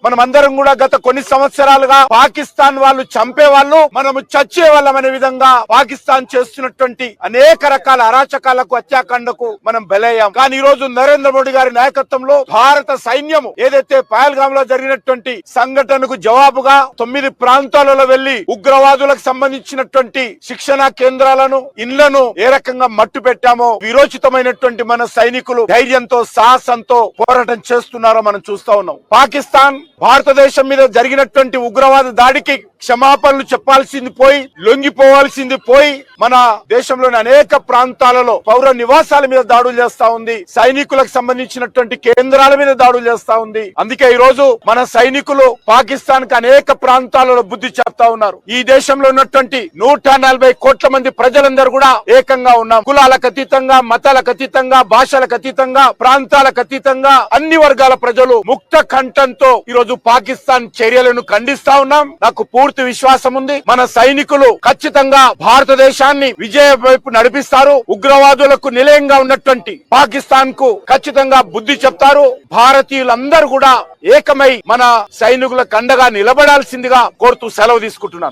మనమందరం కూడా గత కొన్ని సంవత్సరాలుగా పాకిస్తాన్ వాళ్ళు చంపే వాళ్ళు మనము చచ్చే వాళ్ళం అనే విధంగా పాకిస్తాన్ చేస్తున్నటువంటి అనేక రకాల అరాచకాలకు హత్యాకాండకు మనం బలయ్యాం. కానీ ఈ రోజు నరేంద్ర మోడీ గారి నాయకత్వంలో భారత సైన్యము ఏదైతే పహల్గామ్ లో జరిగినటువంటి సంఘటనకు జవాబుగా 9 ప్రాంతాలలో వెళ్లి ఉగ్రవాదులకు సంబంధించినటువంటి శిక్షణ కేంద్రాలను ఇళ్లను ఏ రకంగా మట్టు పెట్టామో విరోచితమైనటువంటి మన సైనికులు ధైర్యంతో సాహసంతో పోరాటం చేస్తున్నారో మనం చూస్తా ఉన్నాం. పాకిస్తాన్ భారతదేశం మీద జరిగినటువంటి ఉగ్రవాద దాడికి క్షమాపణలు చెప్పాల్సింది పోయి లొంగిపోవాల్సింది పోయి మన దేశంలోని అనేక ప్రాంతాలలో పౌర నివాసాల మీద దాడులు చేస్తా ఉంది. సైనికులకు సంబంధించినటువంటి కేంద్రాల మీద దాడులు చేస్తా ఉంది. అందుకే ఈ రోజు మన సైనికులు పాకిస్తాన్ కి అనేక ప్రాంతాలలో బుద్ధి చెప్తా ఉన్నారు. ఈ దేశంలో ఉన్నటువంటి 140 కోట్ల మంది ప్రజలందరూ కూడా ఏకంగా ఉన్నాం. కులాలకు అతీతంగా, మతాలకు అతీతంగా, భాషలకు అతీతంగా, ప్రాంతాలకు అతీతంగా అన్ని వర్గాల ప్రజలు ముక్త కంఠంతో ఈ రోజు పాకిస్తాన్ చర్యలను ఖండిస్తా ఉన్నాం. నాకు పూర్తి విశ్వాసం ఉంది. మన సైనికులు ఖచ్చితంగా భారతదేశాన్ని విజయ వైపు నడిపిస్తారు. ఉగ్రవాదులకు నిలయంగా ఉన్నటువంటి పాకిస్తాన్ కు ఖచ్చితంగా బుద్ధి చెప్తారు. భారతీయులందరూ కూడా ఏకమై మన సైనికులకు అండగా నిలబడాల్సిందిగా కోరుతూ సెలవు తీసుకుంటున్నాను.